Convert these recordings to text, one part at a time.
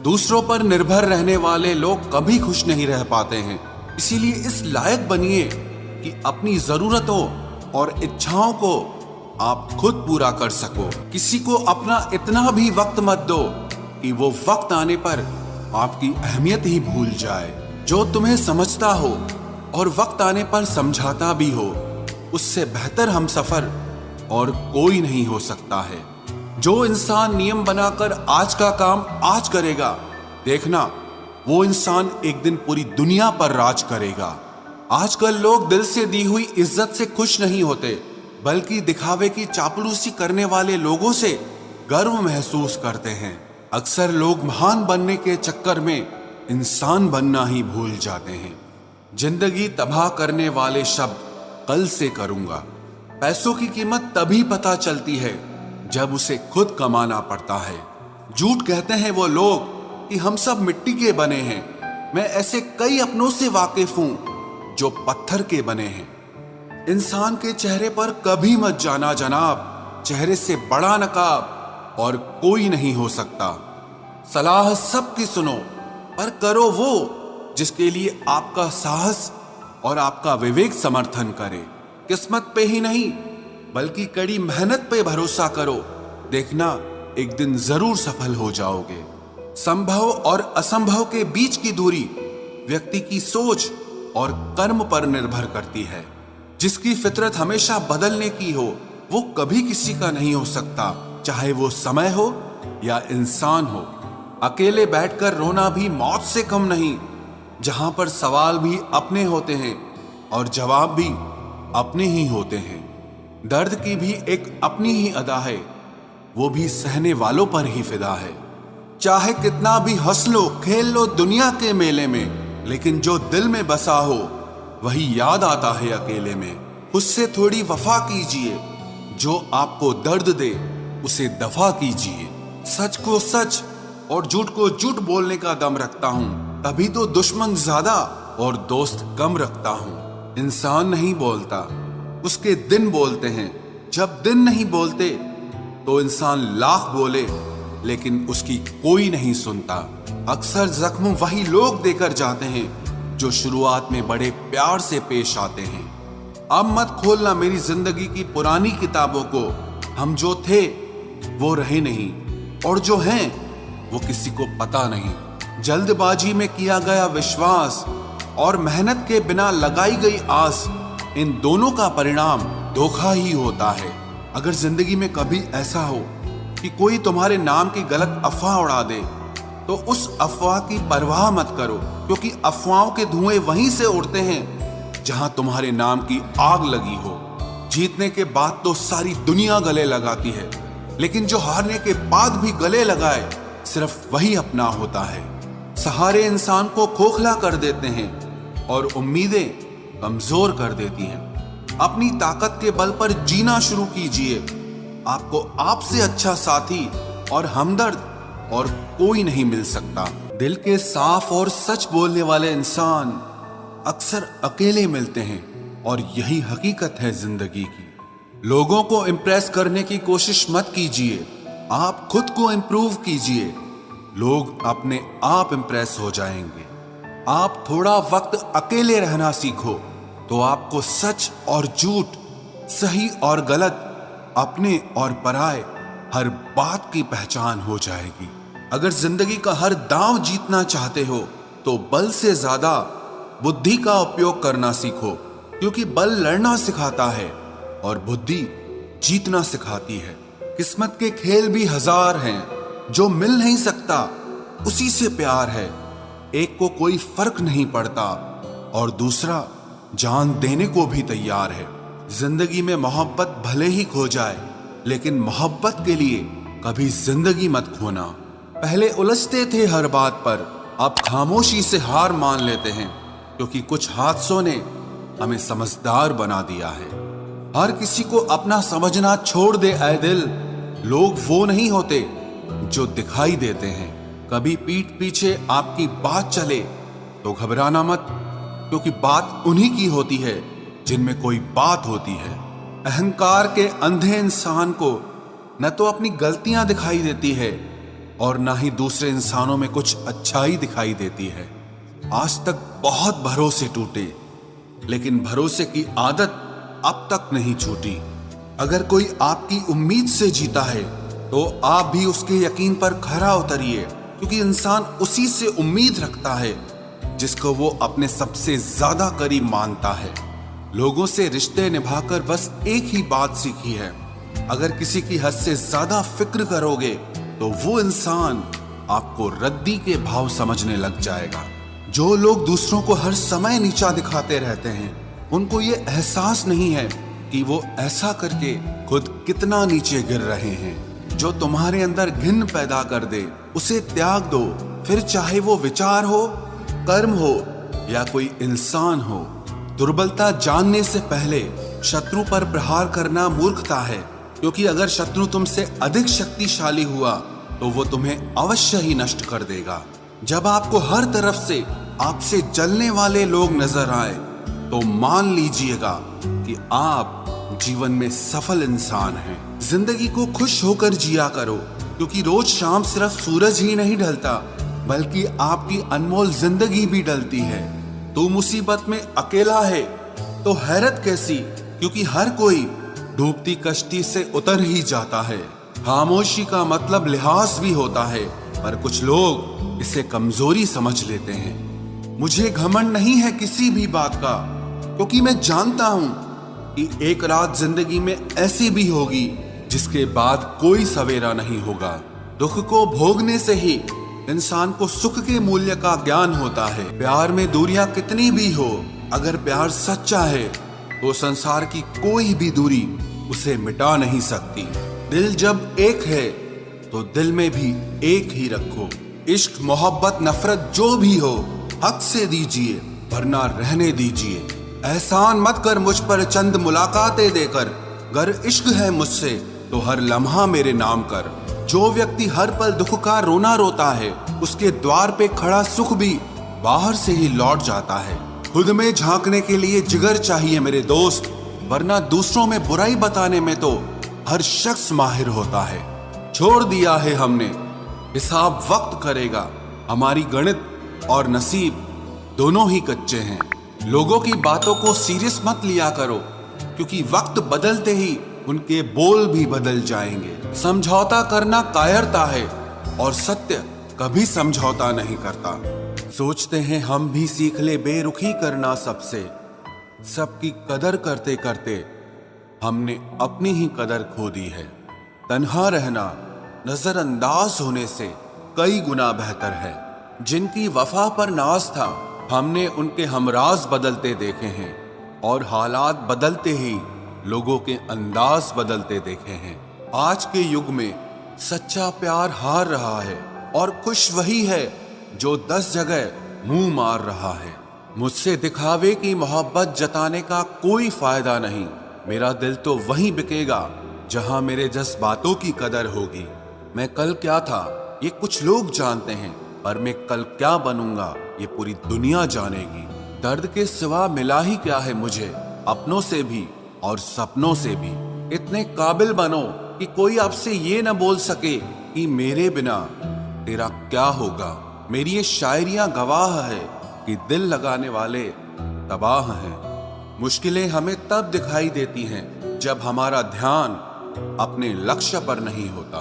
दूसरों पर निर्भर रहने वाले लोग कभी खुश नहीं रह पाते हैं। इसीलिए इस लायक बनिए कि अपनी जरूरतों और इच्छाओं को आप खुद पूरा कर सको। किसी को अपना इतना भी वक्त मत दो कि वो वक्त आने पर आपकी अहमियत ही भूल जाए। जो तुम्हें समझता हो और वक्त आने पर समझाता भी हो, उससे बेहतर हमसफर और कोई नहीं हो सकता है। जो इंसान नियम बनाकर आज का काम आज करेगा, देखना वो इंसान एक दिन पूरी दुनिया पर राज करेगा। आजकल लोग दिल से दी हुई इज्जत से खुश नहीं होते, बल्कि दिखावे की चापलूसी करने वाले लोगों से गर्व महसूस करते हैं। अक्सर लोग महान बनने के चक्कर में इंसान बनना ही भूल जाते हैं। जिंदगी तबाह करने वाले शब्द कल से करूंगा। पैसों की कीमत तभी पता चलती है जब उसे खुद कमाना पड़ता है। झूठ कहते हैं वो लोग कि हम सब मिट्टी के बने हैं। मैं ऐसे कई अपनों से वाकिफ हूं जो पत्थर के बने हैं। इंसान के चेहरे पर कभी मत जाना जनाब, चेहरे से बड़ा नकाब और कोई नहीं हो सकता। सलाह सबकी सुनो, पर करो वो जिसके लिए आपका साहस और आपका विवेक समर्थन करे। किस्मत पे ही नहीं बल्कि कड़ी मेहनत पे भरोसा करो, देखना एक दिन जरूर सफल हो जाओगे। संभव और असंभव के बीच की दूरी व्यक्ति की सोच और कर्म पर निर्भर करती है। जिसकी फितरत हमेशा बदलने की हो, वो कभी किसी का नहीं हो सकता, चाहे वो समय हो या इंसान हो। अकेले बैठकर रोना भी मौत से कम नहीं, जहां पर सवाल भी अपने होते हैं और जवाब भी अपने ही होते हैं। दर्द की भी एक अपनी ही अदा है, वो भी सहने वालों पर ही फिदा है। चाहे कितना भी हंस लो खेल लो दुनिया के मेले में, लेकिन जो दिल में बसा हो वही याद आता है अकेले में। उससे थोड़ी वफा कीजिए, जो आपको दर्द दे उसे दफा कीजिए। सच को सच और झूठ को झूठ बोलने का दम रखता हूं, तभी तो दुश्मन ज्यादा और दोस्त कम रखता हूं। इंसान नहीं बोलता, उसके दिन बोलते हैं। जब दिन नहीं बोलते तो इंसान लाख बोले लेकिन उसकी कोई नहीं सुनता। अक्सर जख्म वही लोग देकर जाते हैं जो शुरुआत में बड़े प्यार से पेश आते हैं। अब मत खोलना मेरी जिंदगी की पुरानी किताबों को। हम जो थे वो रहे नहीं, और जो हैं वो किसी को पता नहीं। जल्दबाजी में किया गया विश्वास और मेहनत के बिना लगाई गई आस, इन दोनों का परिणाम धोखा ही होता है। अगर जिंदगी में कभी ऐसा हो कि कोई तुम्हारे नाम की गलत अफवाह उड़ा दे, तो उस अफवाह की परवाह मत करो, क्योंकि अफवाहों के धुएं वहीं से उड़ते हैं जहां तुम्हारे नाम की आग लगी हो। जीतने के बाद तो सारी दुनिया गले लगाती है, लेकिन जो हारने के बाद भी गले लगाए सिर्फ वही अपना होता है। सहारे इंसान को खोखला कर देते हैं और उम्मीदें कमजोर कर देती हैं। अपनी ताकत के बल पर जीना शुरू कीजिए। आपको आपसे अच्छा साथी और हमदर्द और कोई नहीं मिल सकता। दिल के साफ और सच बोलने वाले इंसान अक्सर अकेले मिलते हैं, और यही हकीकत है जिंदगी की। लोगों को इम्प्रेस करने की कोशिश मत कीजिए, आप खुद को इम्प्रूव कीजिए। लोग अपने आप इम्प्रेस हो जाएंगे। आप थोड़ा वक्त अकेले रहना सीखो तो आपको सच और झूठ, सही और गलत, अपने और पराये हर बात की पहचान हो जाएगी। अगर जिंदगी का हर दांव जीतना चाहते हो तो बल से ज्यादा बुद्धि का उपयोग करना सीखो, क्योंकि बल लड़ना सिखाता है और बुद्धि जीतना सिखाती है। किस्मत के खेल भी हजार हैं, जो मिल नहीं सकता उसी से प्यार है। एक को कोई फर्क नहीं पड़ता और दूसरा जान देने को भी तैयार है। जिंदगी में मोहब्बत भले ही खो जाए, लेकिन मोहब्बत के लिए कभी जिंदगी मत खोना। पहले उलझते थे हर बात पर, अब खामोशी से हार मान लेते हैं, क्योंकि कुछ हादसों ने हमें समझदार बना दिया है। हर किसी को अपना समझना छोड़ दे ऐ दिल। लोग वो नहीं होते जो दिखाई देते हैं। कभी पीठ पीछे आपकी बात चले तो घबराना मत, क्योंकि बात उन्हीं की होती है जिनमें कोई बात होती है। अहंकार के अंधे इंसान को न तो अपनी गलतियां दिखाई देती है और ना ही दूसरे इंसानों में कुछ अच्छाई दिखाई देती है। आज तक बहुत भरोसे टूटे, लेकिन भरोसे की आदत अब तक नहीं छूटी। अगर कोई आपकी उम्मीद से जीता है तो आप भी उसके यकीन पर खरा उतरिए, क्योंकि इंसान उसी से उम्मीद रखता है जिसको वो अपने सबसे ज्यादा करीब मानता है। लोगों से रिश्ते निभाकर बस एक ही बात सीखी है, अगर किसी की हद से ज्यादा फिक्र करोगे तो वो इंसान आपको रद्दी के भाव समझने लग जाएगा। जो लोग दूसरों को हर समय नीचा दिखाते रहते हैं, उनको ये एहसास नहीं है कि वो ऐसा करके खुद कितना नीचे गिर रहे हैं। जो तुम्हारे अंदर घिन पैदा कर दे उसे त्याग दो, फिर चाहे वो विचार हो, कर्म हो या कोई इंसान हो। दुर्बलता जानने से पहले शत्रु पर प्रहार करना मूर्खता है, क्योंकि अगर शत्रु तुमसे अधिक शक्तिशाली हुआ तो वो तुम्हें अवश्य ही नष्ट कर देगा। जब आपको हर तरफ से आपसे जलने वाले लोग नजर आए तो मान लीजिएगा कि आप जीवन में सफल इंसान हैं। जिंदगी को खुश होकर जिया करो, क्योंकि रोज शाम सिर्फ सूरज ही नहीं ढलता बल्कि आपकी अनमोल जिंदगी भी ढलती है। तू मुसीबत में अकेला है तो हैरत कैसी, क्योंकि हर कोई डूबती कश्ती से उतर ही जाता है। खामोशी का मतलब लिहाज भी होता है, पर कुछ लोग इसे कमजोरी समझ लेते हैं। मुझे घमंड नहीं है किसी भी बात का, क्योंकि मैं जानता हूं कि एक रात जिंदगी में ऐसी भी होगी जिसके बाद कोई सवेरा नहीं होगा। दुख को भोगने से ही इंसान को सुख के मूल्य का ज्ञान होता है। प्यार में दूरियां कितनी भी हो, अगर प्यार सच्चा है तो संसार की कोई भी दूरी उसे मिटा नहीं सकती। दिल जब एक है तो दिल में भी एक ही रखो। इश्क मोहब्बत नफरत जो भी हो हक से दीजिए, वरना रहने दीजिए। एहसान मत कर मुझ पर चंद मुलाकातें देकर, गर इश्क है मुझसे तो हर लम्हा मेरे नाम कर। जो व्यक्ति हर पल दुख का रोना रोता है, उसके द्वार पे खड़ा सुख भी बाहर से ही लौट जाता है। खुद में झांकने के लिए जिगर चाहिए मेरे दोस्त, वरना दूसरों में बुराई बताने में तो हर शख्स माहिर होता है। छोड़ दिया है हमने, हिसाब वक्त करेगा। हमारी गणित और नसीब दोनों ही कच्चे हैं। लोगों की बातों को सीरियस मत लिया करो, क्योंकि वक्त बदलते ही उनके बोल भी बदल जाएंगे। समझौता करना कायरता है और सत्य कभी समझौता नहीं करता। सोचते हैं हम भी सीख ले बेरुखी करना सबसे, सबकी कदर करते करते हमने अपनी ही कदर खो दी है। तन्हा रहना नजरअंदाज होने से कई गुना बेहतर है। जिनकी वफा पर नाज था, हमने उनके हमराज बदलते देखे हैं, और हालात बदलते ही लोगों के अंदाज बदलते देखे हैं। आज के युग में सच्चा प्यार हार रहा है, और खुश वही है जो 10 जगह मुंह मार रहा है। मुझसे दिखावे की मोहब्बत जताने का कोई फायदा नहीं। मेरा दिल तो वहीं बिकेगा जहां मेरे जज्बातों की कदर होगी। मैं कल क्या था ये कुछ लोग जानते हैं, पर मैं कल क्या बनूंगा ये पूरी दुनिया जानेगी। दर्द के सिवा मिला ही क्या है मुझे, अपनों से भी और सपनों से भी। इतने काबिल बनो कि कोई आपसे ये न बोल सके कि मेरे बिना तेरा क्या होगा। मेरी ये शायरियां गवाह है कि दिल लगाने वाले तबाह हैं। मुश्किलें हमें तब दिखाई देती हैं जब हमारा ध्यान अपने लक्ष्य पर नहीं होता।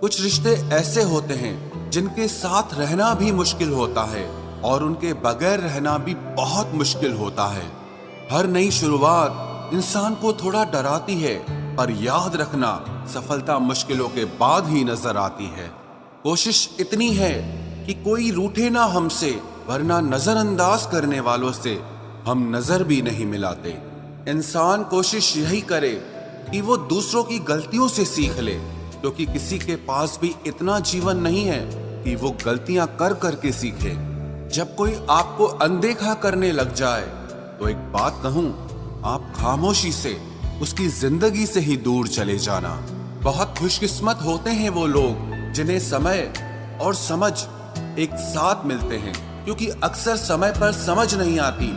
कुछ रिश्ते ऐसे होते हैं जिनके साथ रहना भी मुश्किल होता है, और उनके बगैर रहना भी बहुत मुश्किल होता है। हर नई शुरुआत इंसान को थोड़ा डराती है, पर याद रखना सफलता मुश्किलों के बाद ही नजर आती है। कोशिश इतनी है कि कोई रूठे ना हमसे, वरना नजरअंदाज करने वालों से हम नजर भी नहीं मिलाते। इंसान कोशिश यही करे कि वो दूसरों की गलतियों से सीख ले, क्योंकि किसी के पास भी इतना जीवन नहीं है कि वो गलतियां कर करके सीखे। जब कोई आपको अनदेखा करने लग जाए तो एक बात कहूं, आप खामोशी से उसकी जिंदगी से ही दूर चले जाना। बहुत खुशकिस्मत होते हैं वो लोग जिन्हें समय और समझ एक साथ मिलते हैं, क्योंकि अक्सर समय पर समझ नहीं आती,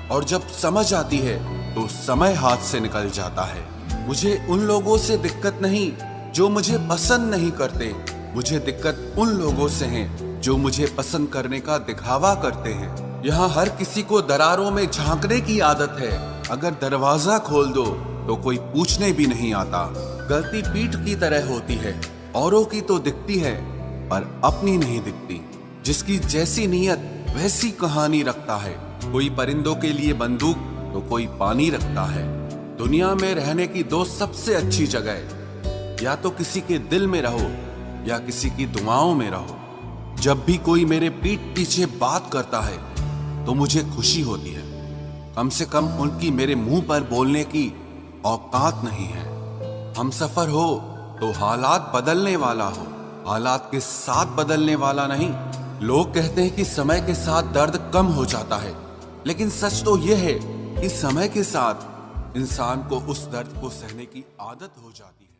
और जब समझ आती है तो समय हाथ से निकल जाता है। मुझे उन लोगों से दिक्कत नहीं जो मुझे पसंद नहीं करते, मुझे दिक्कत उन लोगों से है जो मुझे पसंद करने का दिखावा करते हैं। यहाँ हर किसी को दरारों में झांकने की आदत है। अगर दरवाजा खोल दो तो कोई पूछने भी नहीं आता। गलती पीठ की तरह होती है, औरों की तो दिखती है पर अपनी नहीं दिखती। जिसकी जैसी नीयत वैसी कहानी रखता है। कोई परिंदों के लिए बंदूक तो कोई पानी रखता है। दुनिया में रहने की दो सबसे अच्छी जगह, या तो किसी के दिल में रहो या किसी की दुआओं में रहो। जब भी कोई मेरे पीठ पीछे बात करता है तो मुझे खुशी होती है। कम से कम उनकी मेरे मुंह पर बोलने की औकात नहीं है। हम सफर हो तो हालात बदलने वाला हो, हालात के साथ बदलने वाला नहीं। लोग कहते हैं कि समय के साथ दर्द कम हो जाता है, लेकिन सच तो यह है कि समय के साथ इंसान को उस दर्द को सहने की आदत हो जाती है।